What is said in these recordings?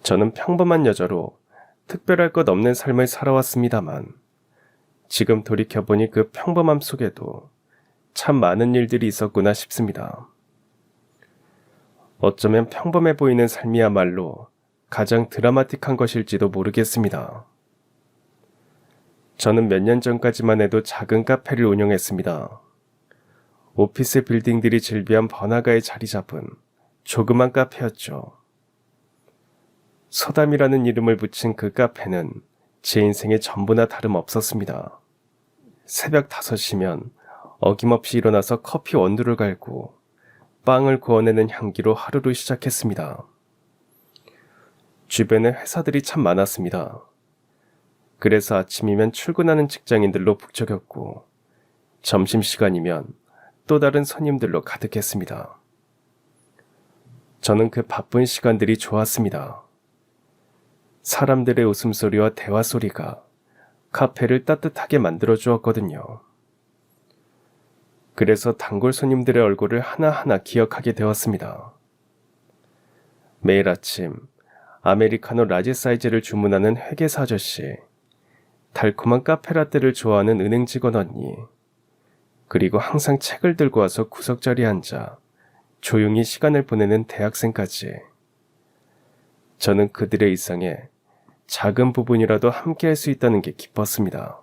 저는 평범한 여자로 특별할 것 없는 삶을 살아왔습니다만 지금 돌이켜보니 그 평범함 속에도 참 많은 일들이 있었구나 싶습니다. 어쩌면 평범해 보이는 삶이야말로 가장 드라마틱한 것일지도 모르겠습니다. 저는 몇 년 전까지만 해도 작은 카페를 운영했습니다. 오피스 빌딩들이 즐비한 번화가에 자리 잡은 조그만 카페였죠. 서담이라는 이름을 붙인 그 카페는 제 인생의 전부나 다름없었습니다. 새벽 5시면 어김없이 일어나서 커피 원두를 갈고 빵을 구워내는 향기로 하루를 시작했습니다. 주변에 회사들이 참 많았습니다. 그래서 아침이면 출근하는 직장인들로 북적였고 점심시간이면 또 다른 손님들로 가득했습니다. 저는 그 바쁜 시간들이 좋았습니다. 사람들의 웃음소리와 대화소리가 카페를 따뜻하게 만들어 주었거든요. 그래서 단골 손님들의 얼굴을 하나하나 기억하게 되었습니다. 매일 아침 아메리카노 라지 사이즈를 주문하는 회계사 아저씨, 달콤한 카페라떼를 좋아하는 은행 직원 언니, 그리고 항상 책을 들고 와서 구석자리에 앉아 조용히 시간을 보내는 대학생까지. 저는 그들의 일상에 작은 부분이라도 함께할 수 있다는 게 기뻤습니다.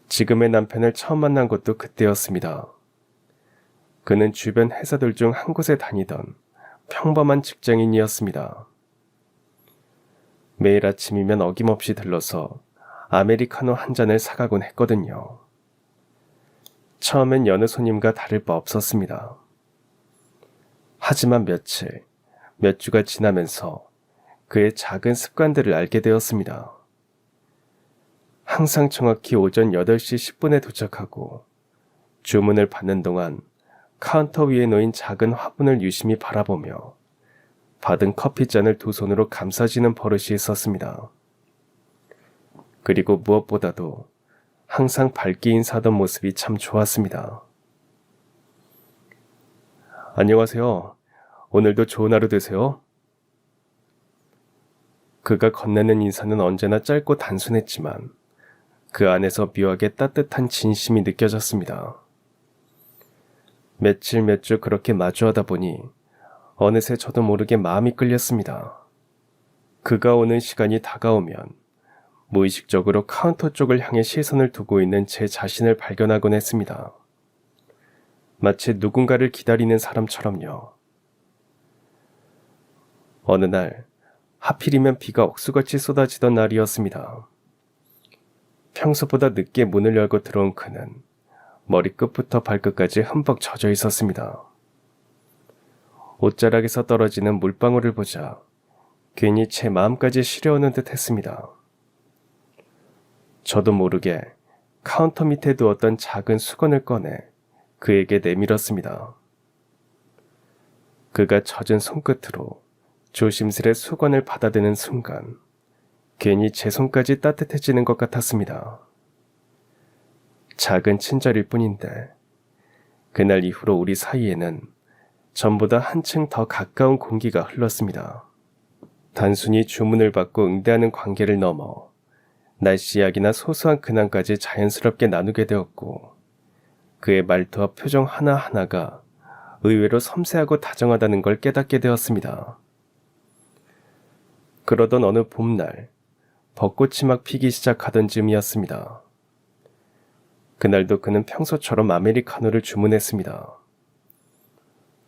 지금의 남편을 처음 만난 것도 그때였습니다. 그는 주변 회사들 중 한 곳에 다니던 평범한 직장인이었습니다. 매일 아침이면 어김없이 들러서 아메리카노 한 잔을 사가곤 했거든요. 처음엔 여느 손님과 다를 바 없었습니다. 하지만 몇 주가 지나면서 그의 작은 습관들을 알게 되었습니다. 항상 정확히 오전 8시 10분에 도착하고 주문을 받는 동안 카운터 위에 놓인 작은 화분을 유심히 바라보며 받은 커피잔을 두 손으로 감싸지는 버릇이 있었습니다. 그리고 무엇보다도 항상 밝게 인사하던 모습이 참 좋았습니다. 안녕하세요. 오늘도 좋은 하루 되세요. 그가 건네는 인사는 언제나 짧고 단순했지만 그 안에서 묘하게 따뜻한 진심이 느껴졌습니다. 몇 주 그렇게 마주하다 보니 어느새 저도 모르게 마음이 끌렸습니다. 그가 오는 시간이 다가오면 무의식적으로 카운터 쪽을 향해 시선을 두고 있는 제 자신을 발견하곤 했습니다. 마치 누군가를 기다리는 사람처럼요. 어느 날 하필이면 비가 억수같이 쏟아지던 날이었습니다. 평소보다 늦게 문을 열고 들어온 그는 머리끝부터 발끝까지 흠뻑 젖어 있었습니다. 옷자락에서 떨어지는 물방울을 보자 괜히 제 마음까지 시려오는 듯 했습니다. 저도 모르게 카운터 밑에 두었던 작은 수건을 꺼내 그에게 내밀었습니다. 그가 젖은 손끝으로 조심스레 수건을 받아드는 순간 괜히 제 손까지 따뜻해지는 것 같았습니다. 작은 친절일 뿐인데 그날 이후로 우리 사이에는 전보다 한층 더 가까운 공기가 흘렀습니다. 단순히 주문을 받고 응대하는 관계를 넘어 날씨 이야기나 소소한 근황까지 자연스럽게 나누게 되었고 그의 말투와 표정 하나하나가 의외로 섬세하고 다정하다는 걸 깨닫게 되었습니다. 그러던 어느 봄날, 벚꽃이 막 피기 시작하던 즈음이었습니다. 그날도 그는 평소처럼 아메리카노를 주문했습니다.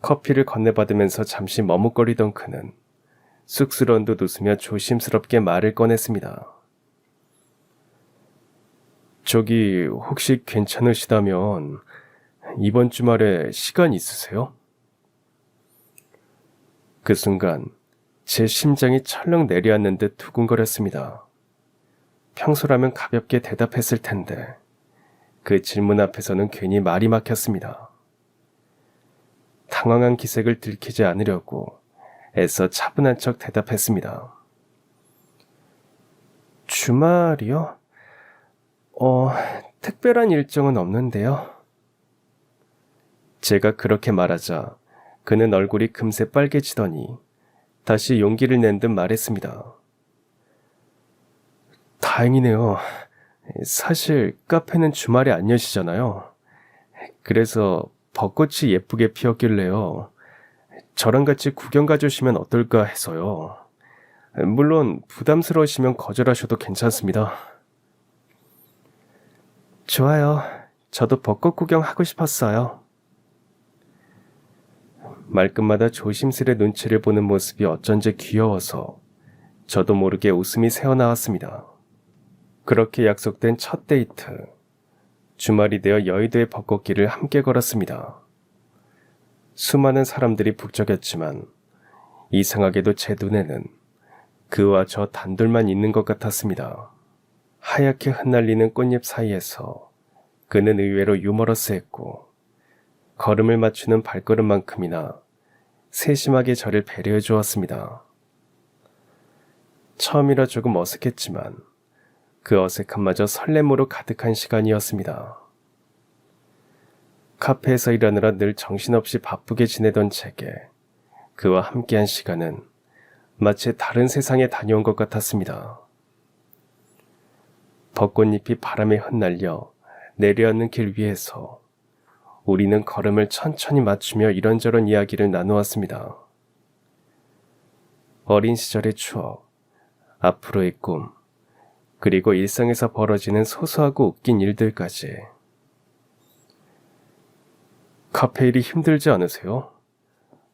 커피를 건네받으면서 잠시 머뭇거리던 그는 쑥스러운 듯 웃으며 조심스럽게 말을 꺼냈습니다. 저기 혹시 괜찮으시다면 이번 주말에 시간 있으세요? 그 순간 제 심장이 철렁 내려앉는 듯 두근거렸습니다. 평소라면 가볍게 대답했을 텐데 그 질문 앞에서는 괜히 말이 막혔습니다. 당황한 기색을 들키지 않으려고 애써 차분한 척 대답했습니다. 주말이요? 특별한 일정은 없는데요. 제가 그렇게 말하자 그는 얼굴이 금세 빨개지더니 다시 용기를 낸 듯 말했습니다. 다행이네요. 사실 카페는 주말에 안 여시잖아요. 그래서 벚꽃이 예쁘게 피었길래요. 저랑 같이 구경 가주시면 어떨까 해서요. 물론 부담스러우시면 거절하셔도 괜찮습니다. 좋아요. 저도 벚꽃 구경하고 싶었어요. 말끝마다 조심스레 눈치를 보는 모습이 어쩐지 귀여워서 저도 모르게 웃음이 새어나왔습니다. 그렇게 약속된 첫 데이트. 주말이 되어 여의도의 벚꽃길을 함께 걸었습니다. 수많은 사람들이 북적였지만 이상하게도 제 눈에는 그와 저 단둘만 있는 것 같았습니다. 하얗게 흩날리는 꽃잎 사이에서 그는 의외로 유머러스했고 걸음을 맞추는 발걸음만큼이나 세심하게 저를 배려해 주었습니다. 처음이라 조금 어색했지만 그 어색함마저 설렘으로 가득한 시간이었습니다. 카페에서 일하느라 늘 정신없이 바쁘게 지내던 제게 그와 함께한 시간은 마치 다른 세상에 다녀온 것 같았습니다. 벚꽃잎이 바람에 흩날려 내려앉는 길 위에서 우리는 걸음을 천천히 맞추며 이런저런 이야기를 나누었습니다. 어린 시절의 추억, 앞으로의 꿈, 그리고 일상에서 벌어지는 소소하고 웃긴 일들까지. 카페 일이 힘들지 않으세요?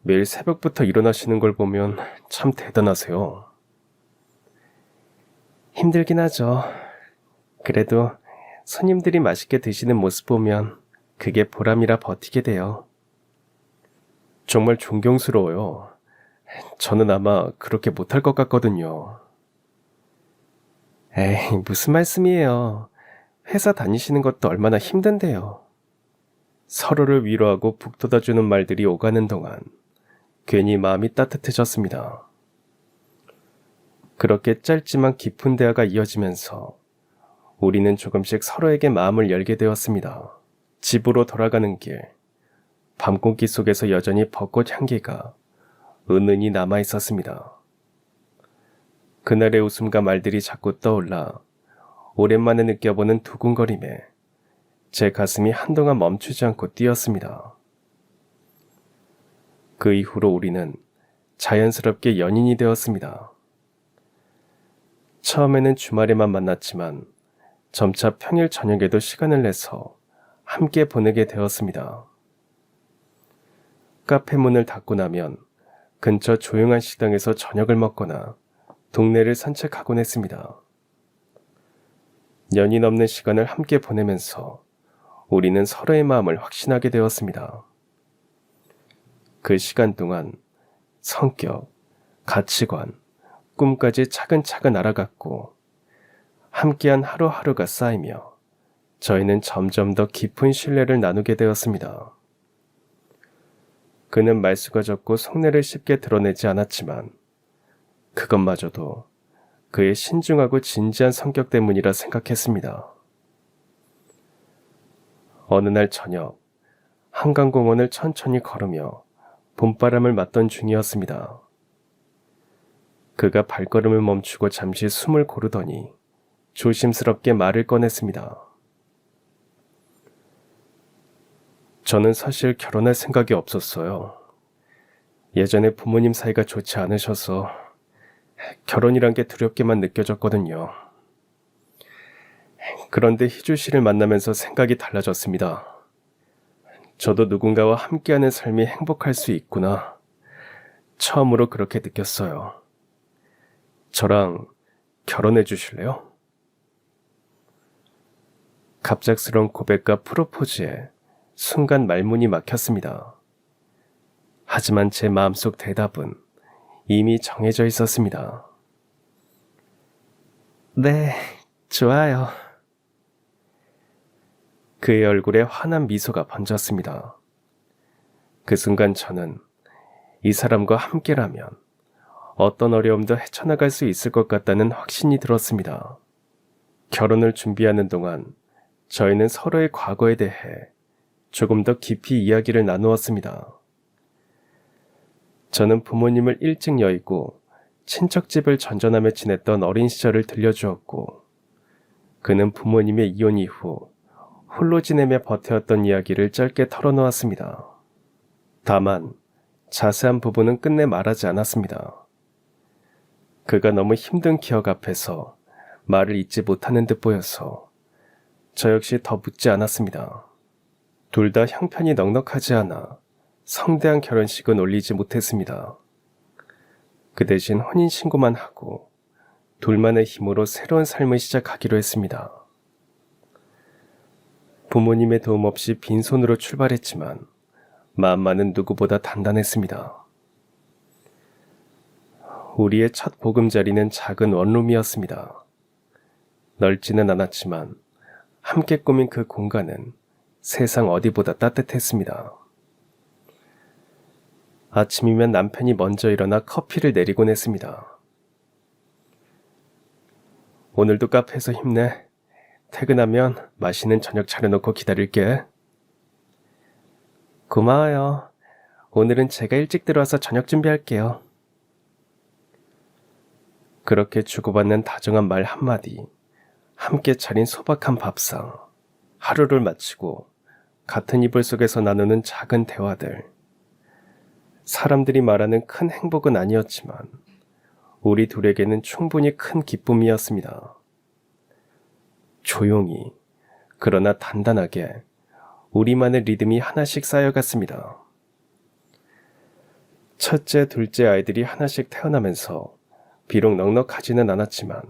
매일 새벽부터 일어나시는 걸 보면 참 대단하세요. 힘들긴 하죠. 그래도 손님들이 맛있게 드시는 모습 보면 그게 보람이라 버티게 돼요. 정말 존경스러워요. 저는 아마 그렇게 못할 것 같거든요. 에이, 무슨 말씀이에요. 회사 다니시는 것도 얼마나 힘든데요. 서로를 위로하고 북돋아주는 말들이 오가는 동안 괜히 마음이 따뜻해졌습니다. 그렇게 짧지만 깊은 대화가 이어지면서 우리는 조금씩 서로에게 마음을 열게 되었습니다. 집으로 돌아가는 길, 밤공기 속에서 여전히 벚꽃 향기가 은은히 남아 있었습니다. 그날의 웃음과 말들이 자꾸 떠올라 오랜만에 느껴보는 두근거림에 제 가슴이 한동안 멈추지 않고 뛰었습니다. 그 이후로 우리는 자연스럽게 연인이 되었습니다. 처음에는 주말에만 만났지만 점차 평일 저녁에도 시간을 내서 함께 보내게 되었습니다. 카페 문을 닫고 나면 근처 조용한 식당에서 저녁을 먹거나 동네를 산책하곤 했습니다. 연이 넘는 시간을 함께 보내면서 우리는 서로의 마음을 확신하게 되었습니다. 그 시간 동안 성격, 가치관, 꿈까지 차근차근 알아갔고 함께한 하루하루가 쌓이며 저희는 점점 더 깊은 신뢰를 나누게 되었습니다. 그는 말수가 적고 속내를 쉽게 드러내지 않았지만 그것마저도 그의 신중하고 진지한 성격 때문이라 생각했습니다. 어느 날 저녁, 한강공원을 천천히 걸으며 봄바람을 맞던 중이었습니다. 그가 발걸음을 멈추고 잠시 숨을 고르더니 조심스럽게 말을 꺼냈습니다. 저는 사실 결혼할 생각이 없었어요. 예전에 부모님 사이가 좋지 않으셔서 결혼이란 게 두렵게만 느껴졌거든요. 그런데 희주 씨를 만나면서 생각이 달라졌습니다. 저도 누군가와 함께하는 삶이 행복할 수 있구나. 처음으로 그렇게 느꼈어요. 저랑 결혼해 주실래요? 갑작스러운 고백과 프로포즈에 순간 말문이 막혔습니다. 하지만 제 마음속 대답은 이미 정해져 있었습니다. 네, 좋아요. 그의 얼굴에 환한 미소가 번졌습니다. 그 순간 저는 이 사람과 함께라면 어떤 어려움도 헤쳐나갈 수 있을 것 같다는 확신이 들었습니다. 결혼을 준비하는 동안 저희는 서로의 과거에 대해 조금 더 깊이 이야기를 나누었습니다. 저는 부모님을 일찍 여의고 친척집을 전전하며 지냈던 어린 시절을 들려주었고, 그는 부모님의 이혼 이후 홀로 지내며 버텨왔던 이야기를 짧게 털어놓았습니다. 다만 자세한 부분은 끝내 말하지 않았습니다. 그가 너무 힘든 기억 앞에서 말을 잇지 못하는 듯 보여서 저 역시 더 묻지 않았습니다. 둘 다 형편이 넉넉하지 않아 성대한 결혼식은 올리지 못했습니다. 그 대신 혼인신고만 하고 둘만의 힘으로 새로운 삶을 시작하기로 했습니다. 부모님의 도움 없이 빈손으로 출발했지만 마음만은 누구보다 단단했습니다. 우리의 첫 보금자리는 작은 원룸이었습니다. 넓지는 않았지만 함께 꾸민 그 공간은 세상 어디보다 따뜻했습니다. 아침이면 남편이 먼저 일어나 커피를 내리곤 했습니다. 오늘도 카페에서 힘내. 퇴근하면 맛있는 저녁 차려놓고 기다릴게. 고마워요. 오늘은 제가 일찍 들어와서 저녁 준비할게요. 그렇게 주고받는 다정한 말 한마디, 함께 차린 소박한 밥상, 하루를 마치고 같은 이불 속에서 나누는 작은 대화들. 사람들이 말하는 큰 행복은 아니었지만 우리 둘에게는 충분히 큰 기쁨이었습니다. 조용히, 그러나 단단하게 우리만의 리듬이 하나씩 쌓여갔습니다. 첫째, 둘째 아이들이 하나씩 태어나면서 비록 넉넉하지는 않았지만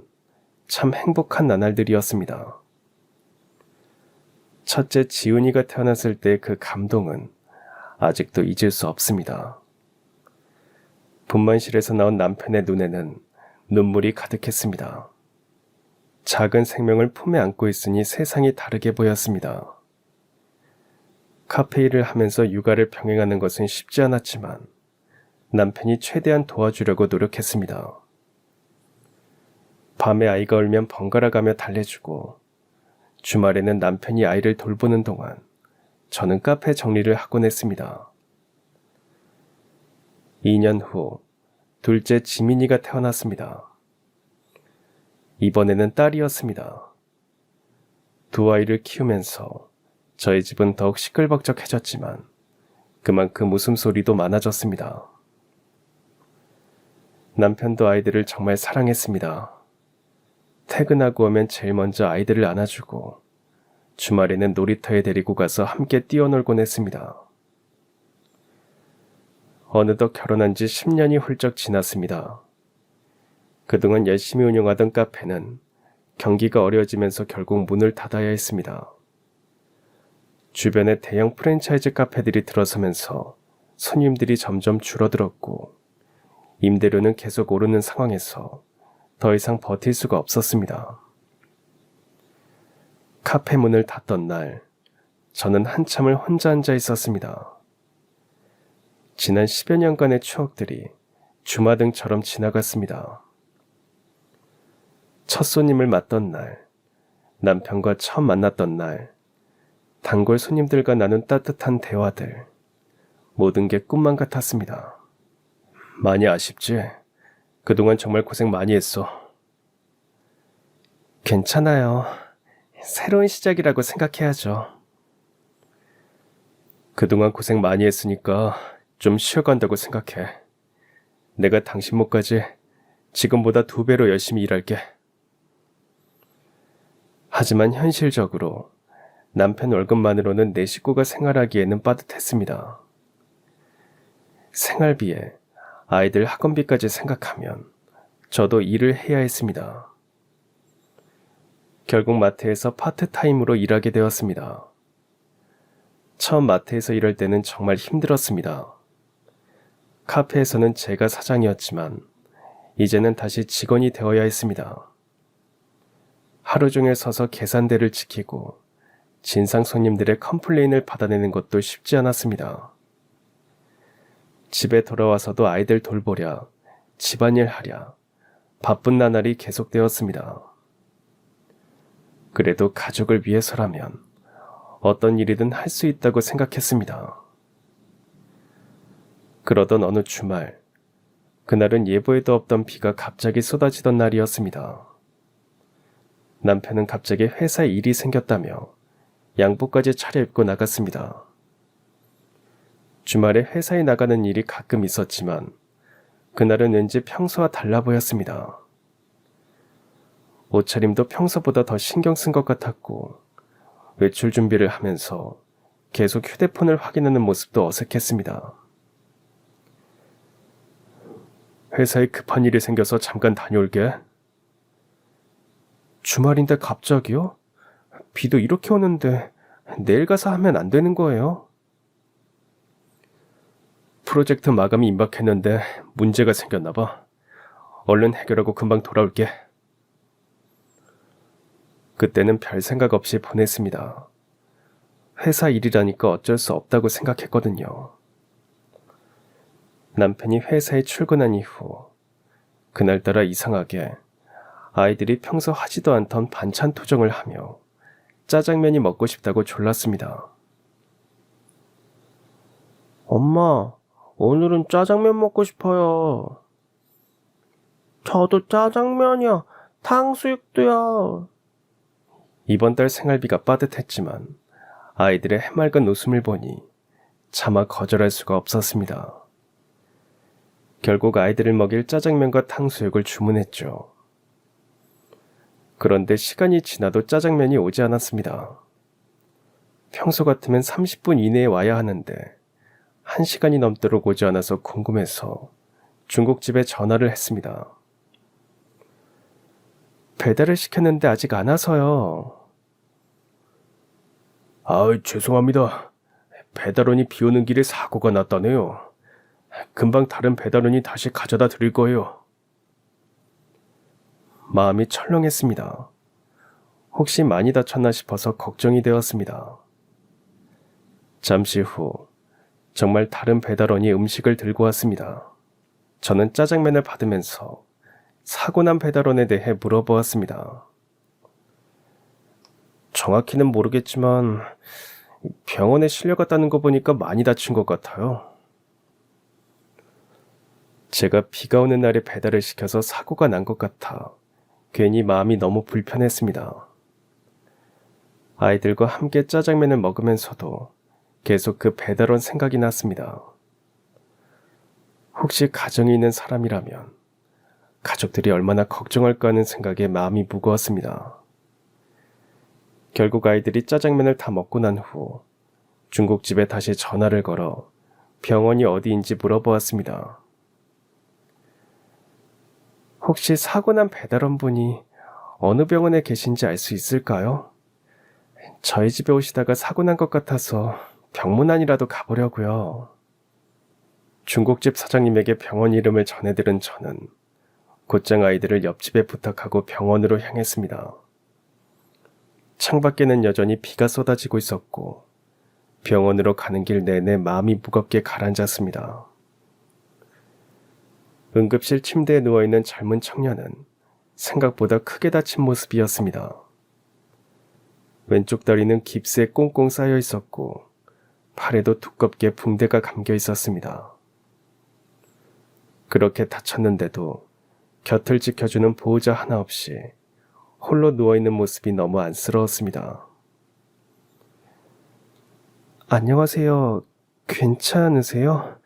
참 행복한 나날들이었습니다. 첫째 지훈이가 태어났을 때 그 감동은 아직도 잊을 수 없습니다. 분만실에서 나온 남편의 눈에는 눈물이 가득했습니다. 작은 생명을 품에 안고 있으니 세상이 다르게 보였습니다. 카페 일을 하면서 육아를 병행하는 것은 쉽지 않았지만 남편이 최대한 도와주려고 노력했습니다. 밤에 아이가 울면 번갈아 가며 달래주고, 주말에는 남편이 아이를 돌보는 동안 저는 카페 정리를 하곤 했습니다. 2년 후 둘째 지민이가 태어났습니다. 이번에는 딸이었습니다. 두 아이를 키우면서 저희 집은 더욱 시끌벅적해졌지만 그만큼 웃음소리도 많아졌습니다. 남편도 아이들을 정말 사랑했습니다. 퇴근하고 오면 제일 먼저 아이들을 안아주고 주말에는 놀이터에 데리고 가서 함께 뛰어놀곤 했습니다. 어느덧 결혼한 지 10년이 훌쩍 지났습니다. 그동안 열심히 운영하던 카페는 경기가 어려워지면서 결국 문을 닫아야 했습니다. 주변에 대형 프랜차이즈 카페들이 들어서면서 손님들이 점점 줄어들었고 임대료는 계속 오르는 상황에서 더 이상 버틸 수가 없었습니다. 카페 문을 닫던 날, 저는 한참을 혼자 앉아 있었습니다. 지난 10여 년간의 추억들이 주마등처럼 지나갔습니다. 첫 손님을 맞던 날, 남편과 처음 만났던 날, 단골 손님들과 나눈 따뜻한 대화들, 모든 게 꿈만 같았습니다. 많이 아쉽지? 그동안 정말 고생 많이 했어. 괜찮아요. 새로운 시작이라고 생각해야죠. 그동안 고생 많이 했으니까 좀 쉬어간다고 생각해. 내가 당신 몫까지 지금보다 2배로 열심히 일할게. 하지만 현실적으로 남편 월급만으로는 내 식구가 생활하기에는 빠듯했습니다. 생활비에 아이들 학원비까지 생각하면 저도 일을 해야 했습니다. 결국 마트에서 파트타임으로 일하게 되었습니다. 처음 마트에서 일할 때는 정말 힘들었습니다. 카페에서는 제가 사장이었지만 이제는 다시 직원이 되어야 했습니다. 하루 종일 서서 계산대를 지키고 진상 손님들의 컴플레인을 받아내는 것도 쉽지 않았습니다. 집에 돌아와서도 아이들 돌보랴, 집안일 하랴, 바쁜 나날이 계속되었습니다. 그래도 가족을 위해서라면 어떤 일이든 할 수 있다고 생각했습니다. 그러던 어느 주말, 그날은 예보에도 없던 비가 갑자기 쏟아지던 날이었습니다. 남편은 갑자기 회사에 일이 생겼다며 양복까지 차려입고 나갔습니다. 주말에 회사에 나가는 일이 가끔 있었지만 그날은 왠지 평소와 달라 보였습니다. 옷차림도 평소보다 더 신경 쓴 것 같았고 외출 준비를 하면서 계속 휴대폰을 확인하는 모습도 어색했습니다. 회사에 급한 일이 생겨서 잠깐 다녀올게. 주말인데 갑자기요? 비도 이렇게 오는데 내일 가서 하면 안 되는 거예요? 프로젝트 마감이 임박했는데 문제가 생겼나 봐. 얼른 해결하고 금방 돌아올게. 그때는 별 생각 없이 보냈습니다. 회사 일이라니까 어쩔 수 없다고 생각했거든요. 남편이 회사에 출근한 이후 그날따라 이상하게 아이들이 평소 하지도 않던 반찬 투정을 하며 짜장면이 먹고 싶다고 졸랐습니다. 엄마, 오늘은 짜장면 먹고 싶어요. 저도 짜장면이야. 탕수육도요. 이번 달 생활비가 빠듯했지만 아이들의 해맑은 웃음을 보니 차마 거절할 수가 없었습니다. 결국 아이들을 먹일 짜장면과 탕수육을 주문했죠. 그런데 시간이 지나도 짜장면이 오지 않았습니다. 평소 같으면 30분 이내에 와야 하는데 1시간이 넘도록 오지 않아서 궁금해서 중국집에 전화를 했습니다. 배달을 시켰는데 아직 안 와서요. 죄송합니다. 배달원이 비 오는 길에 사고가 났다네요. 금방 다른 배달원이 다시 가져다 드릴 거예요. 마음이 철렁했습니다. 혹시 많이 다쳤나 싶어서 걱정이 되었습니다. 잠시 후 정말 다른 배달원이 음식을 들고 왔습니다. 저는 짜장면을 받으면서 사고 난 배달원에 대해 물어보았습니다. 정확히는 모르겠지만 병원에 실려갔다는 거 보니까 많이 다친 것 같아요. 제가 비가 오는 날에 배달을 시켜서 사고가 난 것 같아 괜히 마음이 너무 불편했습니다. 아이들과 함께 짜장면을 먹으면서도 계속 그 배달원 생각이 났습니다. 혹시 가정이 있는 사람이라면 가족들이 얼마나 걱정할까 하는 생각에 마음이 무거웠습니다. 결국 아이들이 짜장면을 다 먹고 난 후 중국집에 다시 전화를 걸어 병원이 어디인지 물어보았습니다. 혹시 사고 난 배달원분이 어느 병원에 계신지 알 수 있을까요? 저희 집에 오시다가 사고 난 것 같아서 병문안이라도 가보려고요. 중국집 사장님에게 병원 이름을 전해들은 저는 곧장 아이들을 옆집에 부탁하고 병원으로 향했습니다. 창밖에는 여전히 비가 쏟아지고 있었고 병원으로 가는 길 내내 마음이 무겁게 가라앉았습니다. 응급실 침대에 누워있는 젊은 청년은 생각보다 크게 다친 모습이었습니다. 왼쪽 다리는 깁스에 꽁꽁 쌓여 있었고 팔에도 두껍게 붕대가 감겨 있었습니다. 그렇게 다쳤는데도 곁을 지켜주는 보호자 하나 없이 홀로 누워있는 모습이 너무 안쓰러웠습니다. 안녕하세요. 괜찮으세요?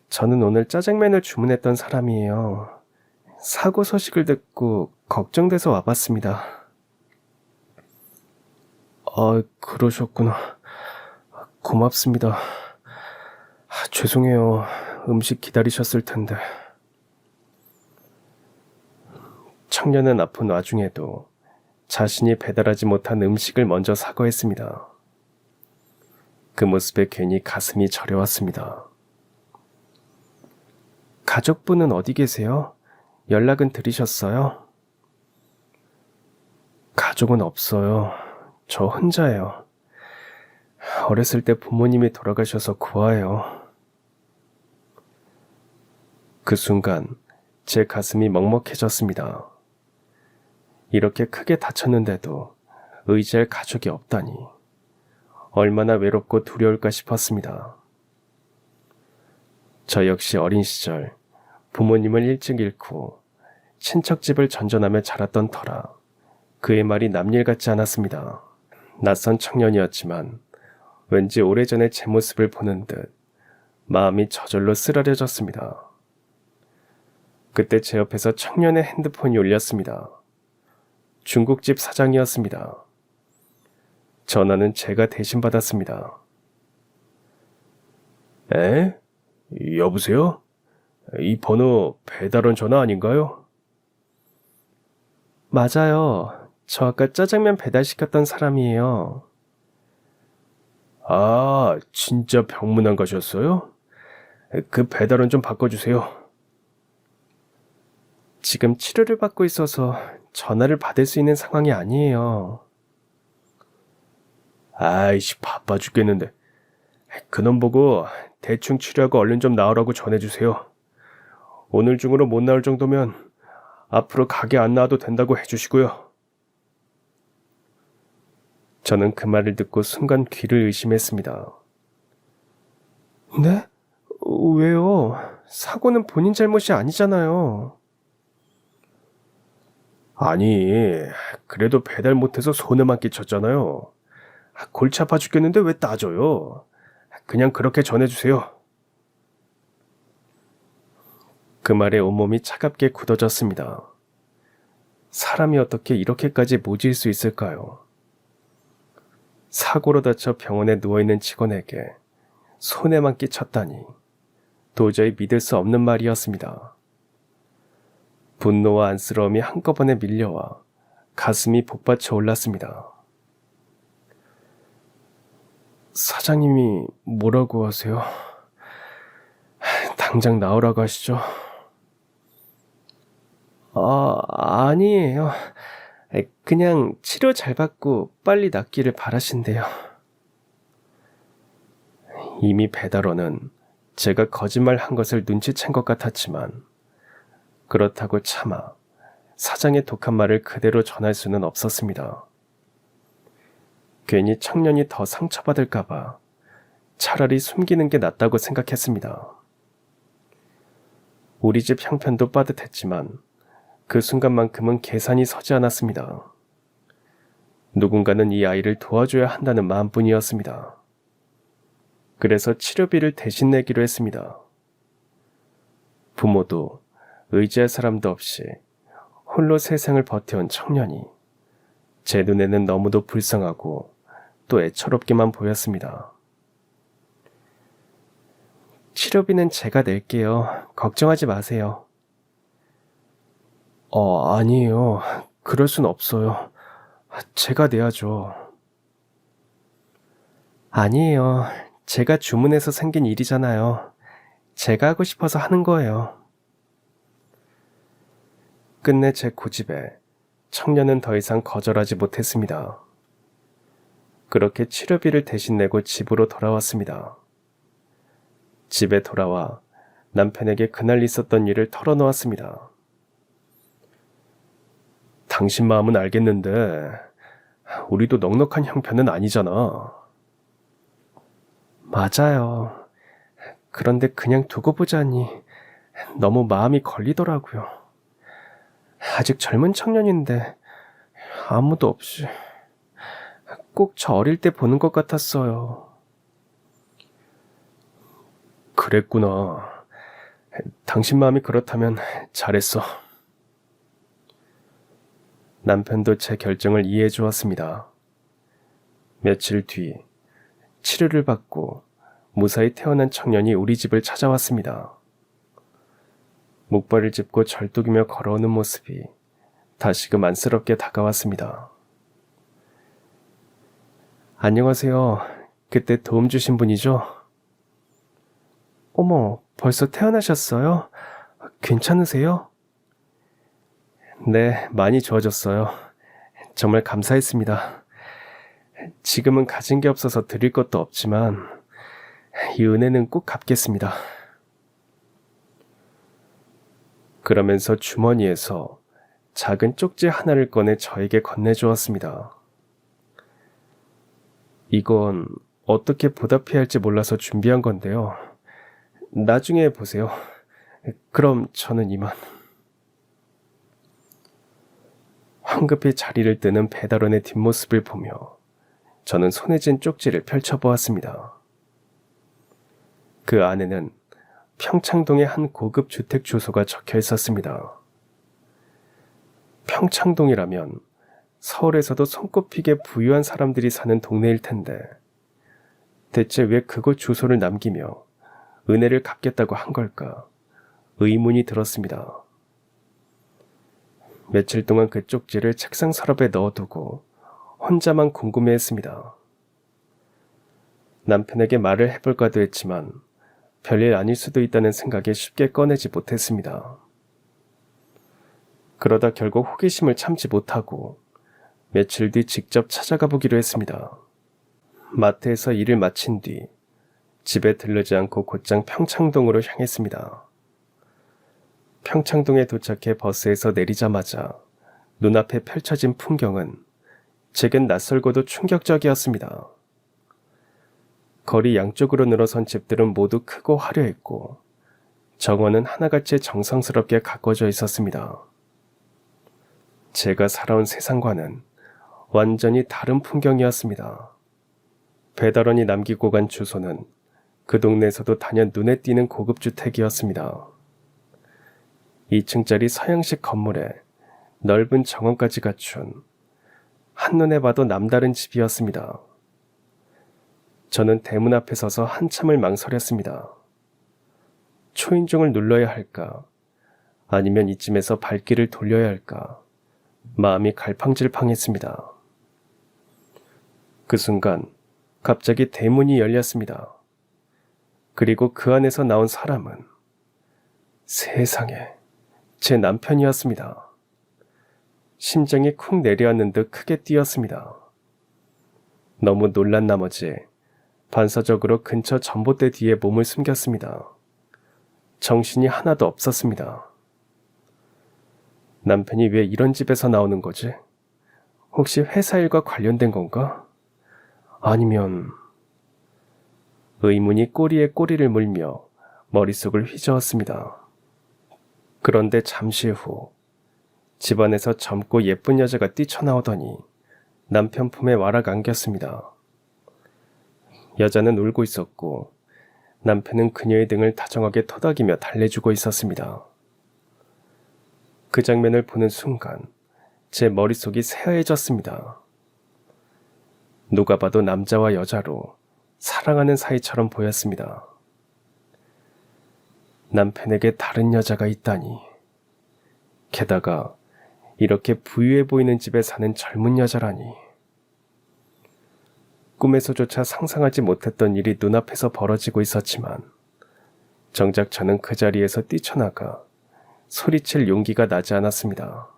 저는 오늘 짜장면을 주문했던 사람이에요. 사고 소식을 듣고 걱정돼서 와봤습니다. 그러셨구나. 고맙습니다. 죄송해요. 음식 기다리셨을 텐데. 청년은 아픈 와중에도 자신이 배달하지 못한 음식을 먼저 사과했습니다. 그 모습에 괜히 가슴이 저려왔습니다. 가족분은 어디 계세요? 연락은 드리셨어요? 가족은 없어요. 저 혼자예요. 어렸을 때 부모님이 돌아가셔서 고아예요. 그 순간 제 가슴이 먹먹해졌습니다. 이렇게 크게 다쳤는데도 의지할 가족이 없다니 얼마나 외롭고 두려울까 싶었습니다. 저 역시 어린 시절 부모님을 일찍 잃고 친척집을 전전하며 자랐던 터라 그의 말이 남일 같지 않았습니다. 낯선 청년이었지만 왠지 오래전에 제 모습을 보는 듯 마음이 저절로 쓰라려졌습니다. 그때 제 옆에서 청년의 핸드폰이 울렸습니다. 중국집 사장이었습니다. 전화는 제가 대신 받았습니다. 에? 여보세요? 이 번호 배달원 전화 아닌가요? 맞아요. 저 아까 짜장면 배달시켰던 사람이에요. 아, 진짜 병문안 가셨어요? 그 배달원 좀 바꿔주세요. 지금 치료를 받고 있어서 전화를 받을 수 있는 상황이 아니에요. 아이씨, 바빠 죽겠는데. 그놈 보고 대충 치료하고 얼른 좀 나오라고 전해주세요. 오늘 중으로 못 나올 정도면 앞으로 가게 안 나와도 된다고 해주시고요. 저는 그 말을 듣고 순간 귀를 의심했습니다. 네? 왜요? 사고는 본인 잘못이 아니잖아요. 아니, 그래도 배달 못해서 손해만 끼쳤잖아요. 골치 아파 죽겠는데 왜 따져요? 그냥 그렇게 전해주세요. 그 말에 온몸이 차갑게 굳어졌습니다. 사람이 어떻게 이렇게까지 모질 수 있을까요? 사고로 다쳐 병원에 누워있는 직원에게 손해만 끼쳤다니 도저히 믿을 수 없는 말이었습니다. 분노와 안쓰러움이 한꺼번에 밀려와 가슴이 복받쳐 올랐습니다. 사장님이 뭐라고 하세요? 당장 나오라고 하시죠. 아니에요. 그냥 치료 잘 받고 빨리 낫기를 바라신대요. 이미 배달원은 제가 거짓말한 것을 눈치챈 것 같았지만 그렇다고 차마 사장의 독한 말을 그대로 전할 수는 없었습니다. 괜히 청년이 더 상처받을까봐 차라리 숨기는 게 낫다고 생각했습니다. 우리 집 형편도 빠듯했지만 그 순간만큼은 계산이 서지 않았습니다. 누군가는 이 아이를 도와줘야 한다는 마음뿐이었습니다. 그래서 치료비를 대신 내기로 했습니다. 부모도 의지할 사람도 없이 홀로 세상을 버텨온 청년이 제 눈에는 너무도 불쌍하고 또 애처롭게만 보였습니다. 치료비는 제가 낼게요. 걱정하지 마세요. 아니에요. 그럴 순 없어요. 제가 내야죠. 아니에요. 제가 주문해서 생긴 일이잖아요. 제가 하고 싶어서 하는 거예요. 끝내 제 고집에 청년은 더 이상 거절하지 못했습니다. 그렇게 치료비를 대신 내고 집으로 돌아왔습니다. 집에 돌아와 남편에게 그날 있었던 일을 털어놓았습니다. 당신 마음은 알겠는데 우리도 넉넉한 형편은 아니잖아. 맞아요. 그런데 그냥 두고 보자니 너무 마음이 걸리더라고요. 아직 젊은 청년인데 아무도 없이 꼭 저 어릴 때 보는 것 같았어요. 그랬구나. 당신 마음이 그렇다면 잘했어. 남편도 제 결정을 이해해 주었습니다. 며칠 뒤 치료를 받고 무사히 태어난 청년이 우리 집을 찾아왔습니다. 목발을 짚고 절뚝이며 걸어오는 모습이 다시금 안쓰럽게 다가왔습니다. 안녕하세요. 그때 도움 주신 분이죠? 어머, 벌써 태어나셨어요? 괜찮으세요? 네, 많이 좋아졌어요. 정말 감사했습니다. 지금은 가진 게 없어서 드릴 것도 없지만 이 은혜는 꼭 갚겠습니다. 그러면서 주머니에서 작은 쪽지 하나를 꺼내 저에게 건네주었습니다. 이건 어떻게 보답해야 할지 몰라서 준비한 건데요. 나중에 보세요. 그럼 저는 이만. 황급히 자리를 뜨는 배달원의 뒷모습을 보며 저는 손에 쥔 쪽지를 펼쳐보았습니다. 그 안에는 평창동의 한 고급 주택 주소가 적혀 있었습니다. 평창동이라면 서울에서도 손꼽히게 부유한 사람들이 사는 동네일 텐데 대체 왜 그곳 주소를 남기며 은혜를 갚겠다고 한 걸까 의문이 들었습니다. 며칠 동안 그 쪽지를 책상 서랍에 넣어두고 혼자만 궁금해했습니다. 남편에게 말을 해볼까도 했지만 별일 아닐 수도 있다는 생각에 쉽게 꺼내지 못했습니다. 그러다 결국 호기심을 참지 못하고 며칠 뒤 직접 찾아가 보기로 했습니다. 마트에서 일을 마친 뒤 집에 들르지 않고 곧장 평창동으로 향했습니다. 평창동에 도착해 버스에서 내리자마자 눈앞에 펼쳐진 풍경은 제겐 낯설고도 충격적이었습니다. 거리 양쪽으로 늘어선 집들은 모두 크고 화려했고 정원은 하나같이 정성스럽게 가꿔져 있었습니다. 제가 살아온 세상과는 완전히 다른 풍경이었습니다. 배달원이 남기고 간 주소는 그 동네에서도 단연 눈에 띄는 고급주택이었습니다. 2층짜리 서양식 건물에 넓은 정원까지 갖춘 한눈에 봐도 남다른 집이었습니다. 저는 대문 앞에 서서 한참을 망설였습니다. 초인종을 눌러야 할까? 아니면 이쯤에서 발길을 돌려야 할까? 마음이 갈팡질팡했습니다. 그 순간 갑자기 대문이 열렸습니다. 그리고 그 안에서 나온 사람은 세상에 제 남편이었습니다. 심장이 쿵 내려앉는 듯 크게 뛰었습니다. 너무 놀란 나머지 반사적으로 근처 전봇대 뒤에 몸을 숨겼습니다. 정신이 하나도 없었습니다. 남편이 왜 이런 집에서 나오는 거지? 혹시 회사 일과 관련된 건가? 아니면... 의문이 꼬리에 꼬리를 물며 머릿속을 휘저었습니다. 그런데 잠시 후 집안에서 젊고 예쁜 여자가 뛰쳐나오더니 남편 품에 와락 안겼습니다. 여자는 울고 있었고 남편은 그녀의 등을 다정하게 토닥이며 달래주고 있었습니다. 그 장면을 보는 순간 제 머릿속이 새하얘졌습니다. 누가 봐도 남자와 여자로 사랑하는 사이처럼 보였습니다. 남편에게 다른 여자가 있다니. 게다가 이렇게 부유해 보이는 집에 사는 젊은 여자라니. 꿈에서조차 상상하지 못했던 일이 눈앞에서 벌어지고 있었지만 정작 저는 그 자리에서 뛰쳐나가 소리칠 용기가 나지 않았습니다.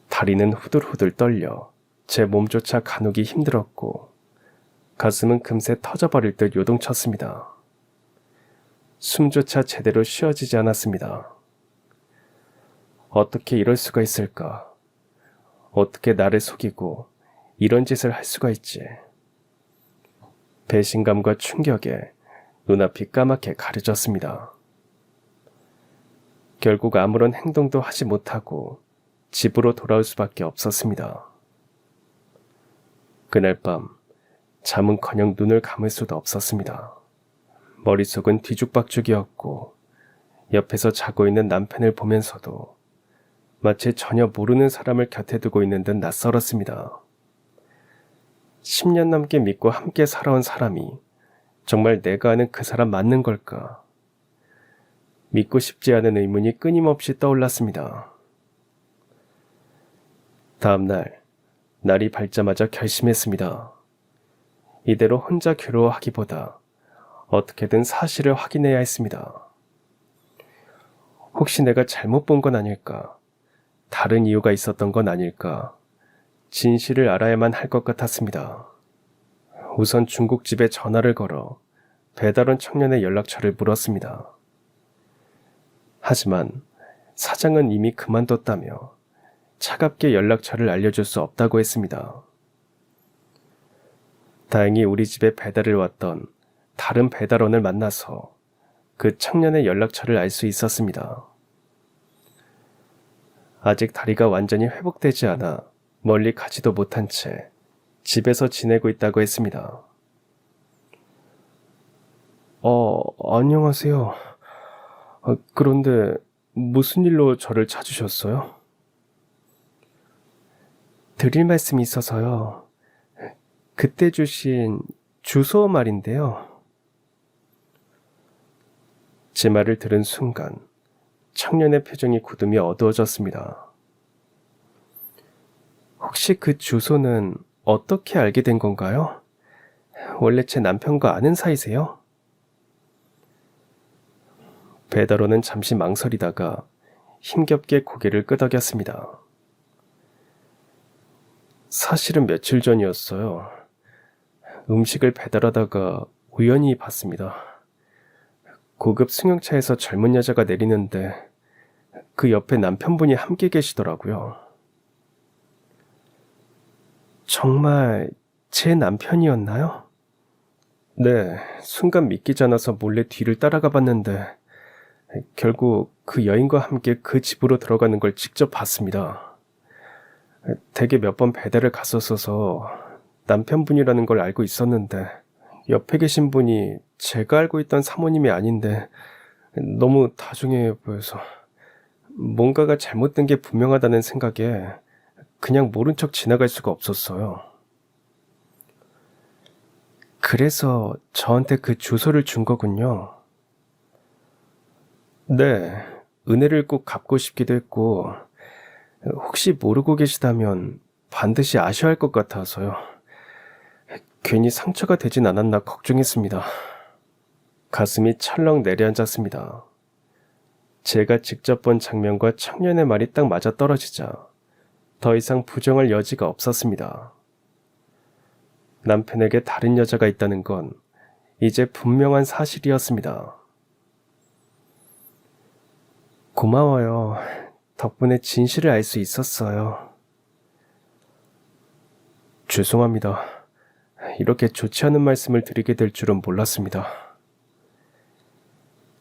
다리는 후들후들 떨려 제 몸조차 가누기 힘들었고 가슴은 금세 터져버릴 듯 요동쳤습니다. 숨조차 제대로 쉬어지지 않았습니다. 어떻게 이럴 수가 있을까? 어떻게 나를 속이고 이런 짓을 할 수가 있지? 배신감과 충격에 눈앞이 까맣게 가려졌습니다. 결국 아무런 행동도 하지 못하고 집으로 돌아올 수밖에 없었습니다. 그날 밤 잠은커녕 눈을 감을 수도 없었습니다. 머릿속은 뒤죽박죽이었고 옆에서 자고 있는 남편을 보면서도 마치 전혀 모르는 사람을 곁에 두고 있는 듯 낯설었습니다. 10년 넘게 믿고 함께 살아온 사람이 정말 내가 아는 그 사람 맞는 걸까? 믿고 싶지 않은 의문이 끊임없이 떠올랐습니다. 다음 날이 밝자마자 결심했습니다. 이대로 혼자 괴로워하기보다 어떻게든 사실을 확인해야 했습니다. 혹시 내가 잘못 본 건 아닐까? 다른 이유가 있었던 건 아닐까? 진실을 알아야만 할 것 같았습니다. 우선 중국집에 전화를 걸어 배달원 청년의 연락처를 물었습니다. 하지만 사장은 이미 그만뒀다며 차갑게 연락처를 알려줄 수 없다고 했습니다. 다행히 우리 집에 배달을 왔던 다른 배달원을 만나서 그 청년의 연락처를 알 수 있었습니다. 아직 다리가 완전히 회복되지 않아 멀리 가지도 못한 채 집에서 지내고 있다고 했습니다. 안녕하세요. 그런데 무슨 일로 저를 찾으셨어요? 드릴 말씀이 있어서요. 그때 주신 주소 말인데요. 제 말을 들은 순간 청년의 표정이 굳으며 어두워졌습니다. 혹시 그 주소는 어떻게 알게 된 건가요? 원래 제 남편과 아는 사이세요? 배달원은 잠시 망설이다가 힘겹게 고개를 끄덕였습니다. 사실은 며칠 전이었어요. 음식을 배달하다가 우연히 봤습니다. 고급 승용차에서 젊은 여자가 내리는데 그 옆에 남편분이 함께 계시더라고요. 정말 제 남편이었나요? 네, 순간 믿기지 않아서 몰래 뒤를 따라가 봤는데 결국 그 여인과 함께 그 집으로 들어가는 걸 직접 봤습니다. 댁에 몇 번 배달을 갔었어서 남편분이라는 걸 알고 있었는데 옆에 계신 분이 제가 알고 있던 사모님이 아닌데 너무 다정해 보여서 뭔가가 잘못된 게 분명하다는 생각에 그냥 모른 척 지나갈 수가 없었어요. 그래서 저한테 그 주소를 준 거군요. 네, 은혜를 꼭 갚고 싶기도 했고 혹시 모르고 계시다면 반드시 아셔야 할 것 같아서요. 괜히 상처가 되진 않았나 걱정했습니다. 가슴이 철렁 내려앉았습니다. 제가 직접 본 장면과 청년의 말이 딱 맞아떨어지자 더 이상 부정할 여지가 없었습니다. 남편에게 다른 여자가 있다는 건 이제 분명한 사실이었습니다. 고마워요. 덕분에 진실을 알 수 있었어요. 죄송합니다. 이렇게 좋지 않은 말씀을 드리게 될 줄은 몰랐습니다.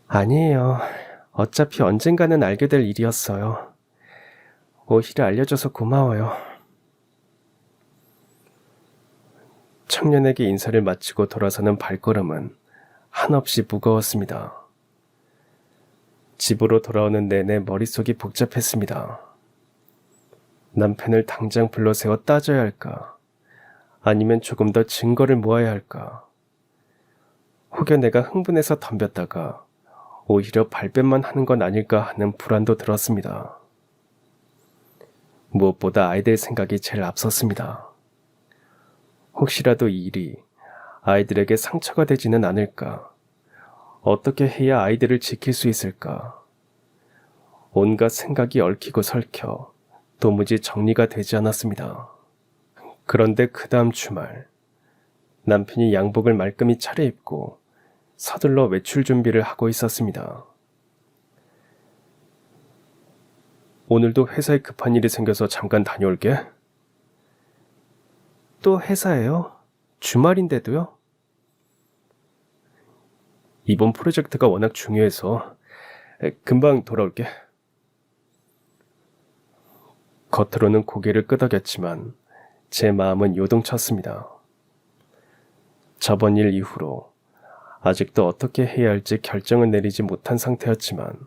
아니에요. 어차피 언젠가는 알게 될 일이었어요. 오히려 알려줘서 고마워요. 청년에게 인사를 마치고 돌아서는 발걸음은 한없이 무거웠습니다. 집으로 돌아오는 내내 머릿속이 복잡했습니다. 남편을 당장 불러세워 따져야 할까? 아니면 조금 더 증거를 모아야 할까? 혹여 내가 흥분해서 덤볐다가 오히려 발뺌만 하는 건 아닐까 하는 불안도 들었습니다. 무엇보다 아이들 생각이 제일 앞섰습니다. 혹시라도 이 일이 아이들에게 상처가 되지는 않을까? 어떻게 해야 아이들을 지킬 수 있을까? 온갖 생각이 얽히고 설켜 도무지 정리가 되지 않았습니다. 그런데 그 다음 주말, 남편이 양복을 말끔히 차려입고 서둘러 외출 준비를 하고 있었습니다. 오늘도 회사에 급한 일이 생겨서 잠깐 다녀올게. 또 회사예요? 주말인데도요? 이번 프로젝트가 워낙 중요해서 금방 돌아올게. 겉으로는 고개를 끄덕였지만 제 마음은 요동쳤습니다. 저번 일 이후로 아직도 어떻게 해야 할지 결정을 내리지 못한 상태였지만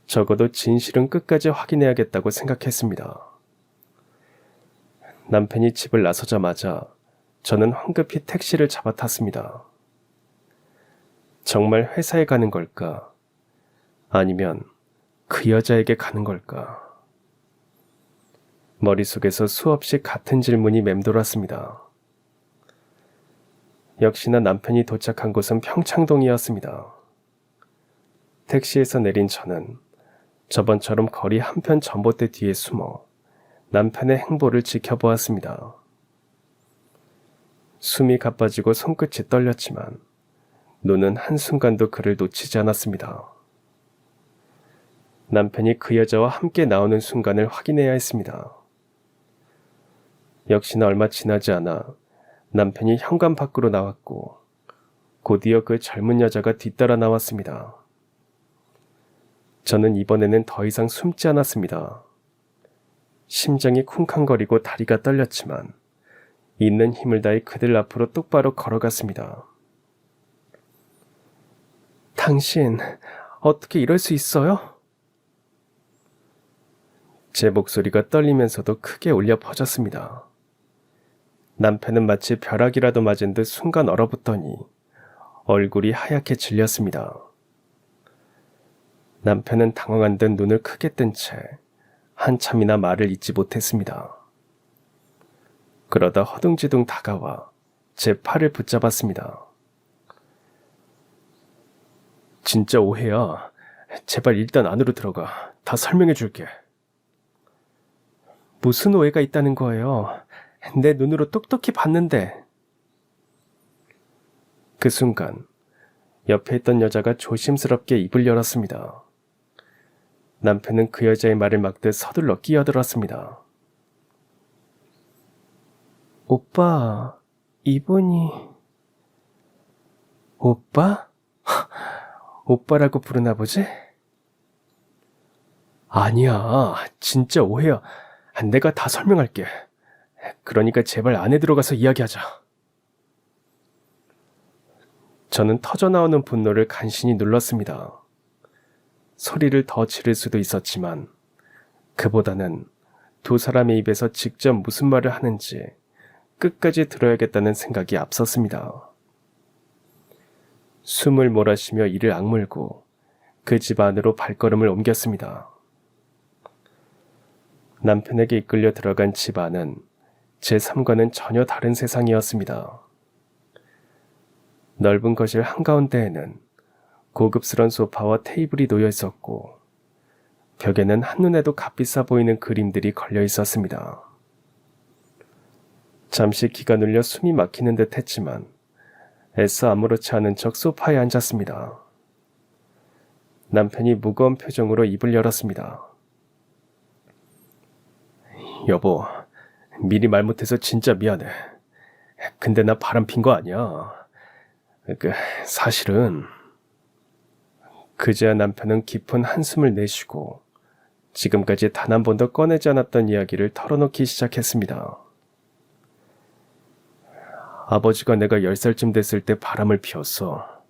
적어도 진실은 끝까지 확인해야겠다고 생각했습니다. 남편이 집을 나서자마자 저는 황급히 택시를 잡아탔습니다. 정말 회사에 가는 걸까? 아니면 그 여자에게 가는 걸까? 머릿속에서 수없이 같은 질문이 맴돌았습니다. 역시나 남편이 도착한 곳은 평창동이었습니다. 택시에서 내린 저는 저번처럼 거리 한편 전봇대 뒤에 숨어 남편의 행보를 지켜보았습니다. 숨이 가빠지고 손끝이 떨렸지만 눈은 한순간도 그를 놓치지 않았습니다. 남편이 그 여자와 함께 나오는 순간을 확인해야 했습니다. 역시나 얼마 지나지 않아 남편이 현관 밖으로 나왔고 곧이어 그 젊은 여자가 뒤따라 나왔습니다. 저는 이번에는 더 이상 숨지 않았습니다. 심장이 쿵쾅거리고 다리가 떨렸지만 있는 힘을 다해 그들 앞으로 똑바로 걸어갔습니다. 당신, 어떻게 이럴 수 있어요? 제 목소리가 떨리면서도 크게 울려 퍼졌습니다. 남편은 마치 벼락이라도 맞은 듯 순간 얼어붙더니 얼굴이 하얗게 질렸습니다. 남편은 당황한 듯 눈을 크게 뜬 채 한참이나 말을 잇지 못했습니다. 그러다 허둥지둥 다가와 제 팔을 붙잡았습니다. 진짜 오해야. 제발 일단 안으로 들어가. 다 설명해 줄게. 무슨 오해가 있다는 거예요? 내 눈으로 똑똑히 봤는데. 그 순간 옆에 있던 여자가 조심스럽게 입을 열었습니다. 남편은 그 여자의 말을 막듯 서둘러 끼어들었습니다. 오빠, 이분이... 오빠? 오빠라고 부르나 보지? 아니야, 진짜 오해야. 내가 다 설명할게. 그러니까 제발 안에 들어가서 이야기하자. 저는 터져나오는 분노를 간신히 눌렀습니다. 소리를 더 지를 수도 있었지만 그보다는 두 사람의 입에서 직접 무슨 말을 하는지 끝까지 들어야겠다는 생각이 앞섰습니다. 숨을 몰아쉬며 이를 악물고 그 집 안으로 발걸음을 옮겼습니다. 남편에게 이끌려 들어간 집 안은 제 삶과는 전혀 다른 세상이었습니다. 넓은 거실 한가운데에는 고급스런 소파와 테이블이 놓여 있었고 벽에는 한눈에도 값비싸 보이는 그림들이 걸려 있었습니다. 잠시 기가 눌려 숨이 막히는 듯 했지만 애써 아무렇지 않은 척 소파에 앉았습니다. 남편이 무거운 표정으로 입을 열었습니다. 여보, 미리 말 못해서 진짜 미안해. 근데 나 바람핀 거 아니야. 사실은... 그제야 남편은 깊은 한숨을 내쉬고 지금까지 단 한 번도 꺼내지 않았던 이야기를 털어놓기 시작했습니다. 아버지가 내가 10살쯤 됐을 때 바람을 피웠어.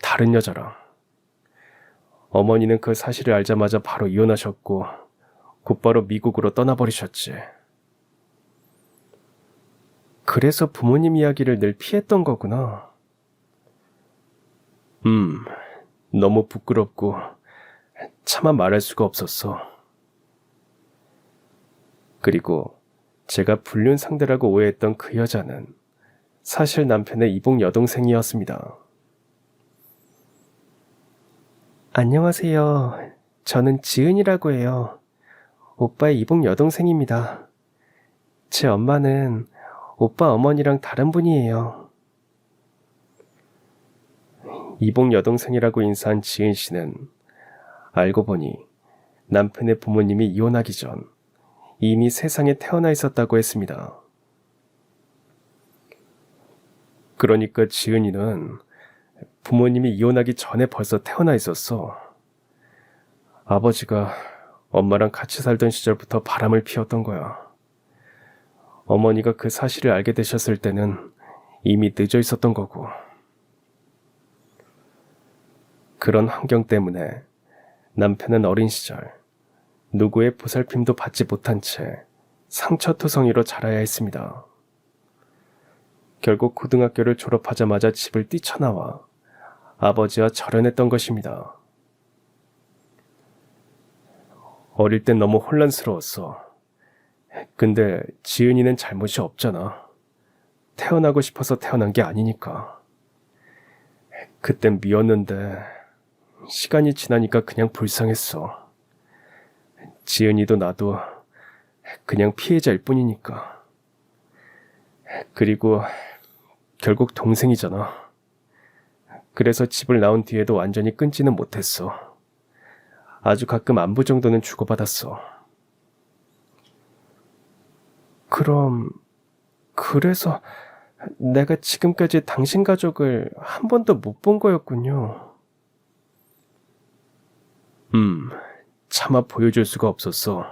다른 여자랑. 어머니는 그 사실을 알자마자 바로 이혼하셨고 곧바로 미국으로 떠나버리셨지. 그래서 부모님 이야기를 늘 피했던 거구나. 너무 부끄럽고 차마 말할 수가 없었어. 그리고 제가 불륜 상대라고 오해했던 그 여자는 사실 남편의 이복 여동생이었습니다. 안녕하세요. 저는 지은이라고 해요. 오빠의 이복 여동생입니다. 제 엄마는 오빠 어머니랑 다른 분이에요. 이복 여동생이라고 인사한 지은 씨는 알고 보니 남편의 부모님이 이혼하기 전 이미 세상에 태어나 있었다고 했습니다. 그러니까 지은이는 부모님이 이혼하기 전에 벌써 태어나 있었어. 아버지가 엄마랑 같이 살던 시절부터 바람을 피웠던 거야. 어머니가 그 사실을 알게 되셨을 때는 이미 늦어 있었던 거고. 그런 환경 때문에 남편은 어린 시절 누구의 보살핌도 받지 못한 채 상처투성이로 자라야 했습니다. 결국 고등학교를 졸업하자마자 집을 뛰쳐나와 아버지와 절연했던 것입니다. 어릴 땐 너무 혼란스러웠어. 근데 지은이는 잘못이 없잖아. 태어나고 싶어서 태어난 게 아니니까. 그땐 미웠는데 시간이 지나니까 그냥 불쌍했어. 지은이도 나도 그냥 피해자일 뿐이니까. 그리고 결국 동생이잖아. 그래서 집을 나온 뒤에도 완전히 끊지는 못했어. 아주 가끔 안부 정도는 주고받았어. 그럼, 그래서 내가 지금까지 당신 가족을 한 번도 못 본 거였군요. 차마 보여줄 수가 없었어.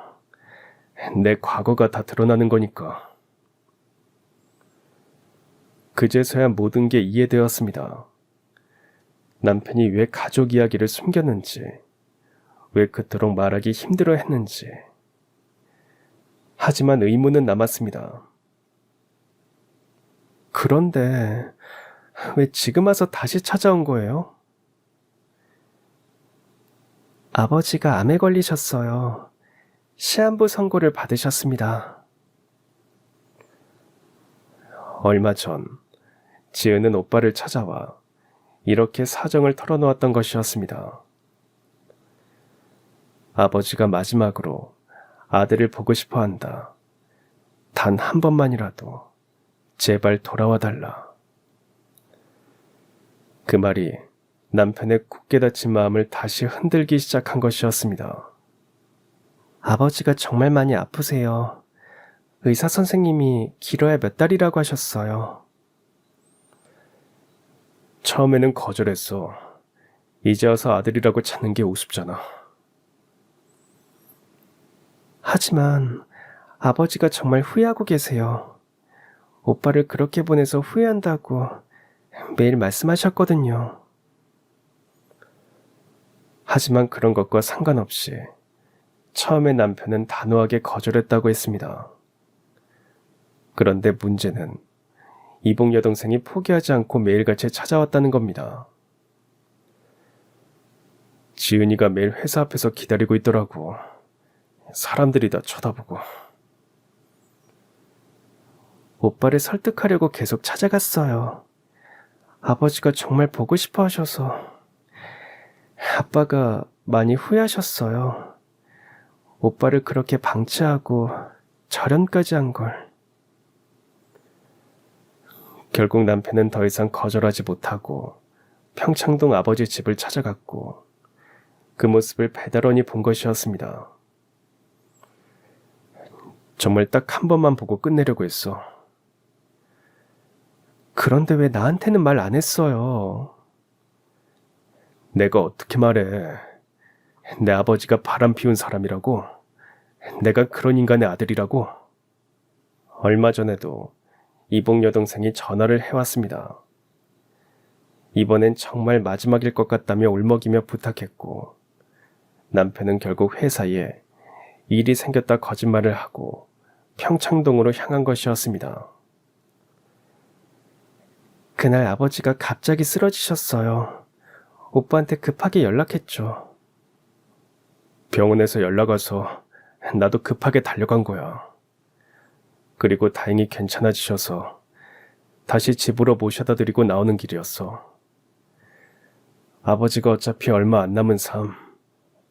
내 과거가 다 드러나는 거니까. 그제서야 모든 게 이해되었습니다. 남편이 왜 가족 이야기를 숨겼는지, 왜 그토록 말하기 힘들어 했는지. 하지만 의문은 남았습니다. 그런데 왜 지금 와서 다시 찾아온 거예요? 아버지가 암에 걸리셨어요. 시한부 선고를 받으셨습니다. 얼마 전 지은은 오빠를 찾아와 이렇게 사정을 털어놓았던 것이었습니다. 아버지가 마지막으로 아들을 보고 싶어 한다. 단 한 번만이라도 제발 돌아와 달라. 그 말이 남편의 굳게 닫힌 마음을 다시 흔들기 시작한 것이었습니다. 아버지가 정말 많이 아프세요. 의사 선생님이 길어야 몇 달이라고 하셨어요. 처음에는 거절했어. 이제 와서 아들이라고 찾는 게 우습잖아. 하지만 아버지가 정말 후회하고 계세요. 오빠를 그렇게 보내서 후회한다고 매일 말씀하셨거든요. 하지만 그런 것과 상관없이 처음에 남편은 단호하게 거절했다고 했습니다. 그런데 문제는 이복 여동생이 포기하지 않고 매일같이 찾아왔다는 겁니다. 지은이가 매일 회사 앞에서 기다리고 있더라고. 사람들이 다 쳐다보고. 오빠를 설득하려고 계속 찾아갔어요. 아버지가 정말 보고 싶어 하셔서. 아빠가 많이 후회하셨어요. 오빠를 그렇게 방치하고 절연까지 한 걸. 결국 남편은 더 이상 거절하지 못하고 평창동 아버지 집을 찾아갔고 그 모습을 배달원이 본 것이었습니다. 정말 딱 한 번만 보고 끝내려고 했어. 그런데 왜 나한테는 말 안 했어요? 내가 어떻게 말해? 내 아버지가 바람 피운 사람이라고? 내가 그런 인간의 아들이라고? 얼마 전에도 이복 여동생이 전화를 해왔습니다. 이번엔 정말 마지막일 것 같다며 울먹이며 부탁했고 남편은 결국 회사에 일이 생겼다 거짓말을 하고 평창동으로 향한 것이었습니다. 그날 아버지가 갑자기 쓰러지셨어요. 오빠한테 급하게 연락했죠. 병원에서 연락 와서 나도 급하게 달려간 거야. 그리고 다행히 괜찮아지셔서 다시 집으로 모셔다 드리고 나오는 길이었어. 아버지가 어차피 얼마 안 남은 삶,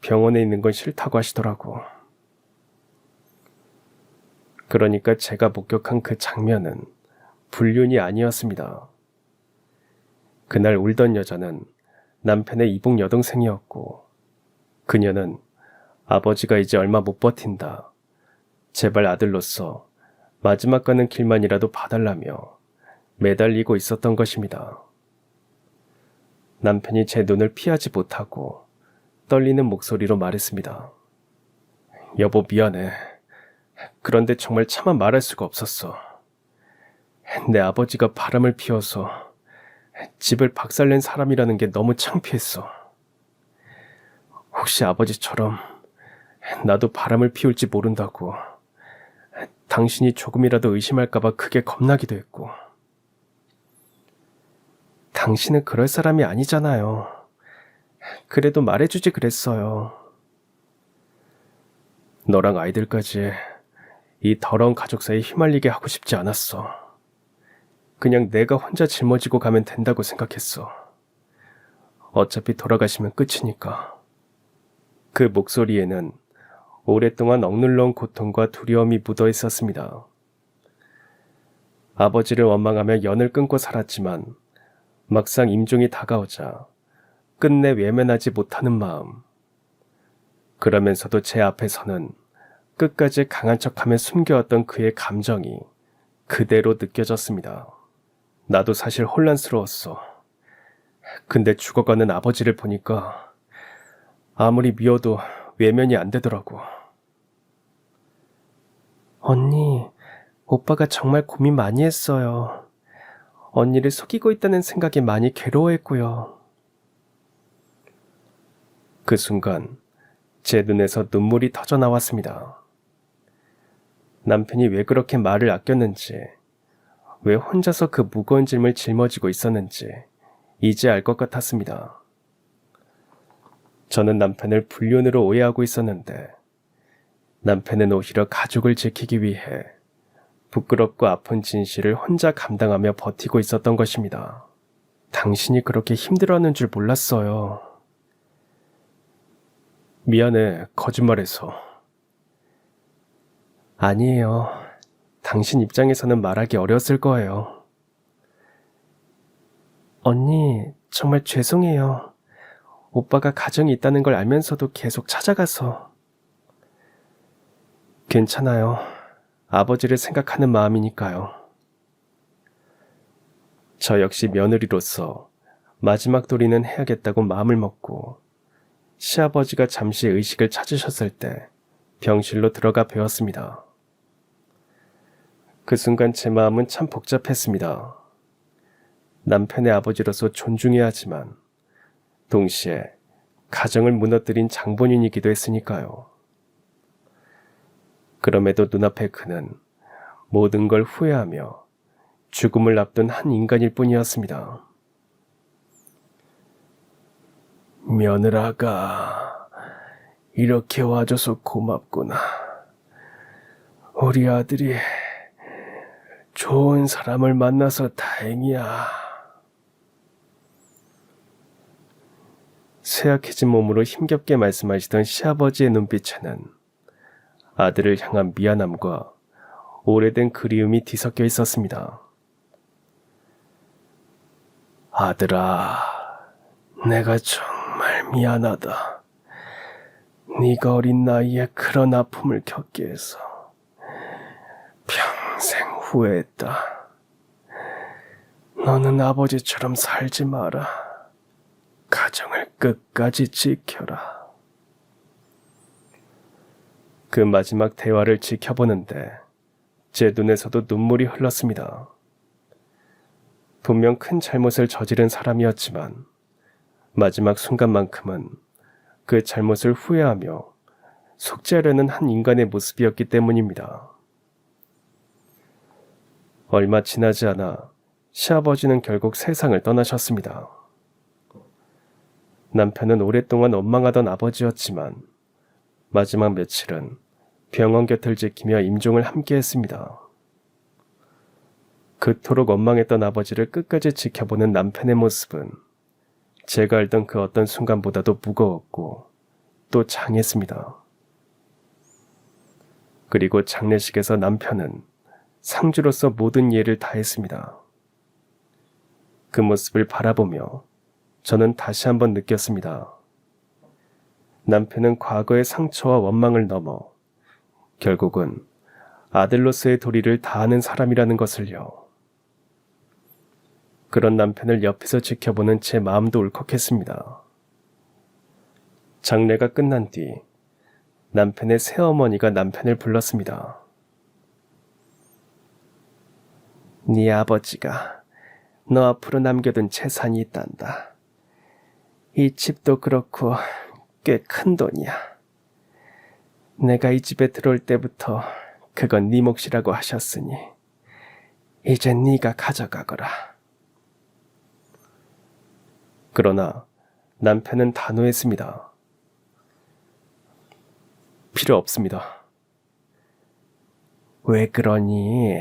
병원에 있는 건 싫다고 하시더라고. 그러니까 제가 목격한 그 장면은 불륜이 아니었습니다. 그날 울던 여자는 남편의 이복 여동생이었고 그녀는 아버지가 이제 얼마 못 버틴다. 제발 아들로서 마지막 가는 길만이라도 봐달라며 매달리고 있었던 것입니다. 남편이 제 눈을 피하지 못하고 떨리는 목소리로 말했습니다. 여보 미안해. 그런데 정말 차마 말할 수가 없었어. 내 아버지가 바람을 피워서 집을 박살낸 사람이라는 게 너무 창피했어. 혹시 아버지처럼 나도 바람을 피울지 모른다고 당신이 조금이라도 의심할까봐 크게 겁나기도 했고. 당신은 그럴 사람이 아니잖아요. 그래도 말해주지 그랬어요. 너랑 아이들까지 이 더러운 가족사에 휘말리게 하고 싶지 않았어. 그냥 내가 혼자 짊어지고 가면 된다고 생각했어. 어차피 돌아가시면 끝이니까. 그 목소리에는 오랫동안 억눌러온 고통과 두려움이 묻어 있었습니다. 아버지를 원망하며 연을 끊고 살았지만 막상 임종이 다가오자 끝내 외면하지 못하는 마음. 그러면서도 제 앞에서는 끝까지 강한 척하며 숨겨왔던 그의 감정이 그대로 느껴졌습니다. 나도 사실 혼란스러웠어. 근데 죽어가는 아버지를 보니까 아무리 미워도 외면이 안 되더라고. 언니, 오빠가 정말 고민 많이 했어요. 언니를 속이고 있다는 생각에 많이 괴로워했고요. 그 순간 제 눈에서 눈물이 터져 나왔습니다. 남편이 왜 그렇게 말을 아꼈는지, 왜 혼자서 그 무거운 짐을 짊어지고 있었는지 이제 알 것 같았습니다. 저는 남편을 불륜으로 오해하고 있었는데 남편은 오히려 가족을 지키기 위해 부끄럽고 아픈 진실을 혼자 감당하며 버티고 있었던 것입니다. 당신이 그렇게 힘들어하는 줄 몰랐어요. 미안해, 거짓말해서. 아니에요. 당신 입장에서는 말하기 어려웠을 거예요. 언니, 정말 죄송해요. 오빠가 가정이 있다는 걸 알면서도 계속 찾아가서. 괜찮아요. 아버지를 생각하는 마음이니까요. 저 역시 며느리로서 마지막 도리는 해야겠다고 마음을 먹고 시아버지가 잠시 의식을 찾으셨을 때 병실로 들어가 배웠습니다. 그 순간 제 마음은 참 복잡했습니다. 남편의 아버지로서 존중해야 하지만 동시에 가정을 무너뜨린 장본인이기도 했으니까요. 그럼에도 눈앞에 그는 모든 걸 후회하며 죽음을 앞둔 한 인간일 뿐이었습니다. 며느라가 이렇게 와줘서 고맙구나. 우리 아들이 좋은 사람을 만나서 다행이야. 쇠약해진 몸으로 힘겹게 말씀하시던 시아버지의 눈빛에는 아들을 향한 미안함과 오래된 그리움이 뒤섞여 있었습니다. 아들아, 내가 정말 미안하다. 네가 어린 나이에 그런 아픔을 겪게 해서 평생 후회했다. 너는 아버지처럼 살지 마라. 가정을 끝까지 지켜라. 그 마지막 대화를 지켜보는데 제 눈에서도 눈물이 흘렀습니다. 분명 큰 잘못을 저지른 사람이었지만 마지막 순간만큼은 그 잘못을 후회하며 속죄하려는 한 인간의 모습이었기 때문입니다. 얼마 지나지 않아 시아버지는 결국 세상을 떠나셨습니다. 남편은 오랫동안 원망하던 아버지였지만 마지막 며칠은 병원 곁을 지키며 임종을 함께 했습니다. 그토록 원망했던 아버지를 끝까지 지켜보는 남편의 모습은 제가 알던 그 어떤 순간보다도 무거웠고 또 장했습니다. 그리고 장례식에서 남편은 상주로서 모든 예를 다했습니다. 그 모습을 바라보며 저는 다시 한번 느꼈습니다. 남편은 과거의 상처와 원망을 넘어 결국은 아들로서의 도리를 다하는 사람이라는 것을요. 그런 남편을 옆에서 지켜보는 제 마음도 울컥했습니다. 장례가 끝난 뒤 남편의 새어머니가 남편을 불렀습니다. 네 아버지가 너 앞으로 남겨둔 재산이 있단다. 이 집도 그렇고 꽤 큰 돈이야. 내가 이 집에 들어올 때부터 그건 네 몫이라고 하셨으니 이제 네가 가져가거라. 그러나 남편은 단호했습니다. 필요 없습니다. 왜 그러니?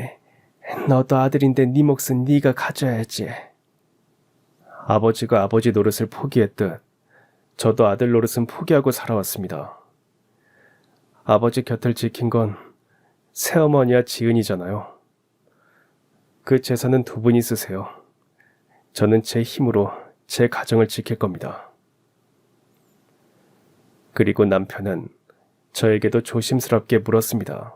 너도 아들인데 네 몫은 네가 가져야지. 아버지가 아버지 노릇을 포기했듯 저도 아들 노릇은 포기하고 살아왔습니다. 아버지 곁을 지킨 건 새어머니와 지은이잖아요. 그 재산은 두 분이 쓰세요. 저는 제 힘으로 제 가정을 지킬 겁니다. 그리고 남편은 저에게도 조심스럽게 물었습니다.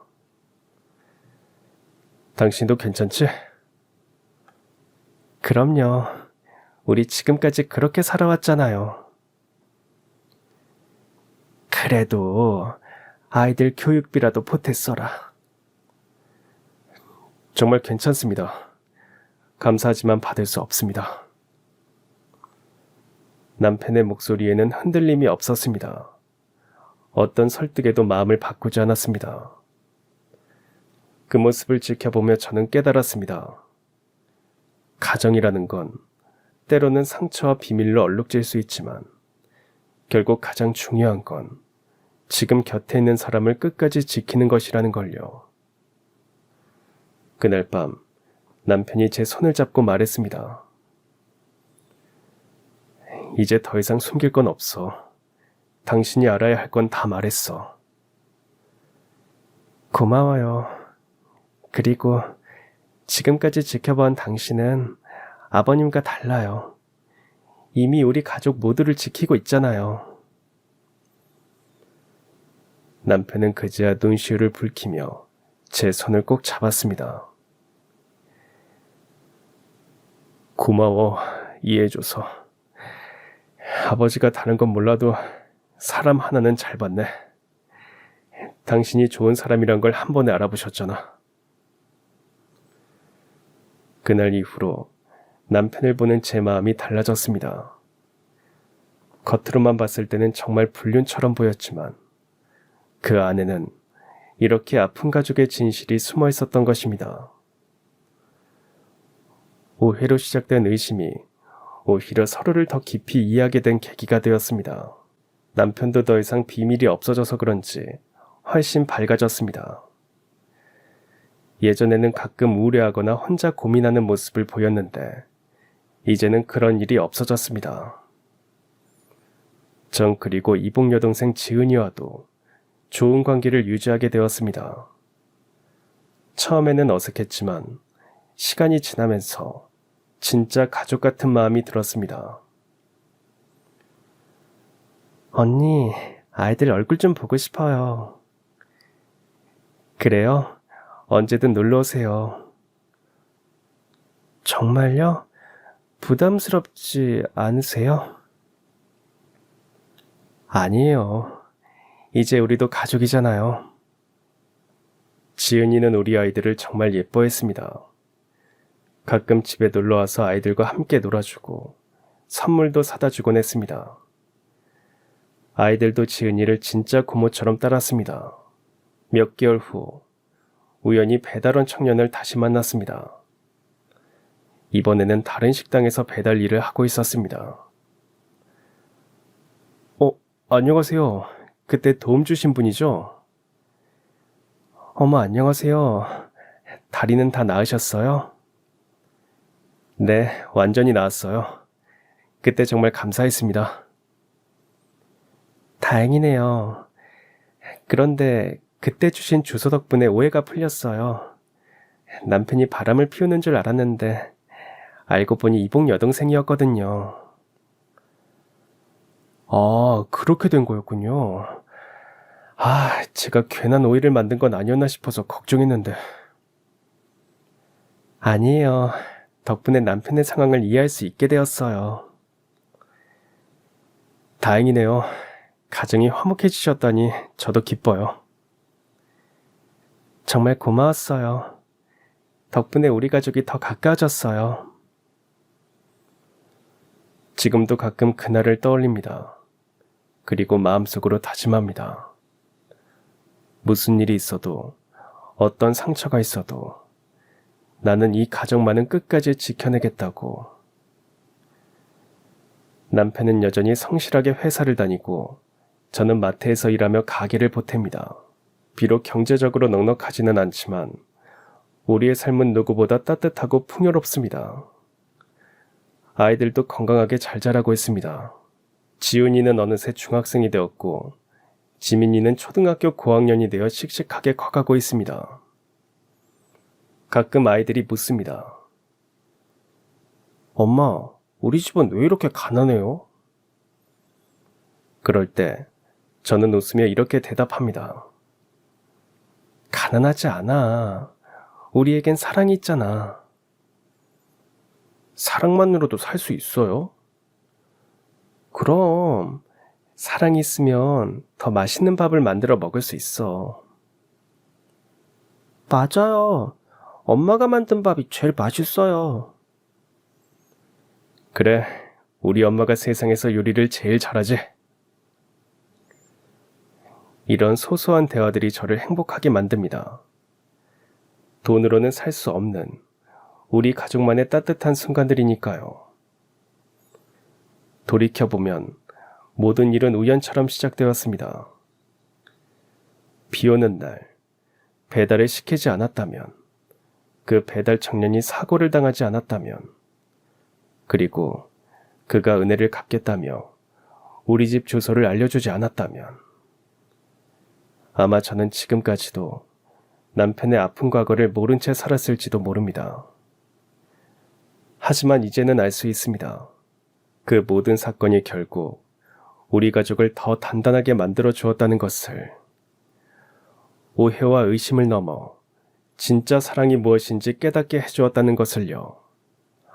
당신도 괜찮지? 그럼요. 우리 지금까지 그렇게 살아왔잖아요. 그래도 아이들 교육비라도 보태 써라. 정말 괜찮습니다. 감사하지만 받을 수 없습니다. 남편의 목소리에는 흔들림이 없었습니다. 어떤 설득에도 마음을 바꾸지 않았습니다. 그 모습을 지켜보며 저는 깨달았습니다. 가정이라는 건 때로는 상처와 비밀로 얼룩질 수 있지만 결국 가장 중요한 건 지금 곁에 있는 사람을 끝까지 지키는 것이라는 걸요. 그날 밤 남편이 제 손을 잡고 말했습니다. 이제 더 이상 숨길 건 없어. 당신이 알아야 할 건 다 말했어. 고마워요. 그리고 지금까지 지켜본 당신은 아버님과 달라요. 이미 우리 가족 모두를 지키고 있잖아요. 남편은 그제야 눈시울을 붉히며 제 손을 꼭 잡았습니다. 고마워, 이해해줘서. 아버지가 다른 건 몰라도 사람 하나는 잘 봤네. 당신이 좋은 사람이란 걸 한 번에 알아보셨잖아. 그날 이후로 남편을 보는 제 마음이 달라졌습니다. 겉으로만 봤을 때는 정말 불륜처럼 보였지만 그 안에는 이렇게 아픈 가족의 진실이 숨어 있었던 것입니다. 오해로 시작된 의심이 오히려 서로를 더 깊이 이해하게 된 계기가 되었습니다. 남편도 더 이상 비밀이 없어져서 그런지 훨씬 밝아졌습니다. 예전에는 가끔 우울해하거나 혼자 고민하는 모습을 보였는데 이제는 그런 일이 없어졌습니다. 전 그리고 이복 여동생 지은이와도 좋은 관계를 유지하게 되었습니다. 처음에는 어색했지만 시간이 지나면서 진짜 가족 같은 마음이 들었습니다. 언니, 아이들 얼굴 좀 보고 싶어요. 그래요? 언제든 놀러 오세요. 정말요? 부담스럽지 않으세요? 아니에요. 이제 우리도 가족이잖아요. 지은이는 우리 아이들을 정말 예뻐했습니다. 가끔 집에 놀러와서 아이들과 함께 놀아주고 선물도 사다 주곤 했습니다. 아이들도 지은이를 진짜 고모처럼 따랐습니다. 몇 개월 후 우연히 배달원 청년을 다시 만났습니다. 이번에는 다른 식당에서 배달 일을 하고 있었습니다. 안녕하세요. 그때 도움 주신 분이죠? 어머, 안녕하세요. 다리는 다 나으셨어요? 네, 완전히 나았어요. 그때 정말 감사했습니다. 다행이네요. 그런데 그때 주신 주소 덕분에 오해가 풀렸어요. 남편이 바람을 피우는 줄 알았는데 알고 보니 이복 여동생이었거든요. 아, 그렇게 된 거였군요. 제가 괜한 오해를 만든 건 아니었나 싶어서 걱정했는데. 아니에요. 덕분에 남편의 상황을 이해할 수 있게 되었어요. 다행이네요. 가정이 화목해지셨다니 저도 기뻐요. 정말 고마웠어요. 덕분에 우리 가족이 더 가까워졌어요. 지금도 가끔 그날을 떠올립니다. 그리고 마음속으로 다짐합니다. 무슨 일이 있어도, 어떤 상처가 있어도 나는 이 가족만은 끝까지 지켜내겠다고. 남편은 여전히 성실하게 회사를 다니고 저는 마트에서 일하며 가게를 보탭니다. 비록 경제적으로 넉넉하지는 않지만 우리의 삶은 누구보다 따뜻하고 풍요롭습니다. 아이들도 건강하게 잘 자라고 있습니다. 지훈이는 어느새 중학생이 되었고 지민이는 초등학교 고학년이 되어 씩씩하게 커가고 있습니다. 가끔 아이들이 묻습니다. 엄마, 우리 집은 왜 이렇게 가난해요? 그럴 때 저는 웃으며 이렇게 대답합니다. 가난하지 않아. 우리에겐 사랑이 있잖아. 사랑만으로도 살 수 있어요? 그럼 사랑이 있으면 더 맛있는 밥을 만들어 먹을 수 있어. 맞아요. 엄마가 만든 밥이 제일 맛있어요. 그래, 우리 엄마가 세상에서 요리를 제일 잘하지. 이런 소소한 대화들이 저를 행복하게 만듭니다. 돈으로는 살 수 없는 우리 가족만의 따뜻한 순간들이니까요. 돌이켜보면 모든 일은 우연처럼 시작되었습니다. 비 오는 날, 배달을 시키지 않았다면, 그 배달 청년이 사고를 당하지 않았다면, 그리고 그가 은혜를 갚겠다며 우리 집 주소를 알려주지 않았다면, 아마 저는 지금까지도 남편의 아픈 과거를 모른 채 살았을지도 모릅니다. 하지만 이제는 알 수 있습니다. 그 모든 사건이 결국 우리 가족을 더 단단하게 만들어 주었다는 것을. 오해와 의심을 넘어 진짜 사랑이 무엇인지 깨닫게 해주었다는 것을요.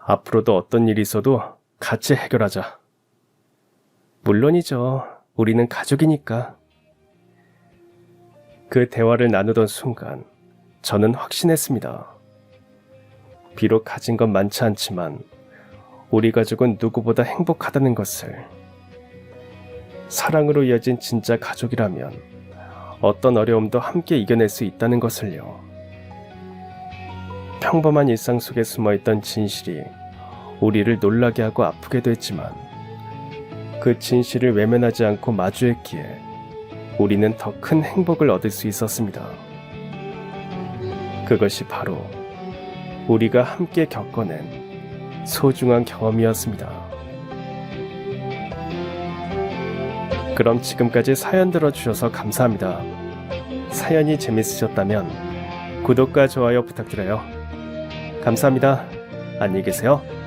앞으로도 어떤 일이 있어도 같이 해결하자. 물론이죠. 우리는 가족이니까. 그 대화를 나누던 순간 저는 확신했습니다. 비록 가진 건 많지 않지만 우리 가족은 누구보다 행복하다는 것을. 사랑으로 이어진 진짜 가족이라면 어떤 어려움도 함께 이겨낼 수 있다는 것을요. 평범한 일상 속에 숨어있던 진실이 우리를 놀라게 하고 아프게도 했지만 그 진실을 외면하지 않고 마주했기에 우리는 더 큰 행복을 얻을 수 있었습니다. 그것이 바로 우리가 함께 겪어낸 소중한 경험이었습니다. 그럼 지금까지 사연 들어주셔서 감사합니다. 사연이 재밌으셨다면 구독과 좋아요 부탁드려요. 감사합니다. 안녕히 계세요.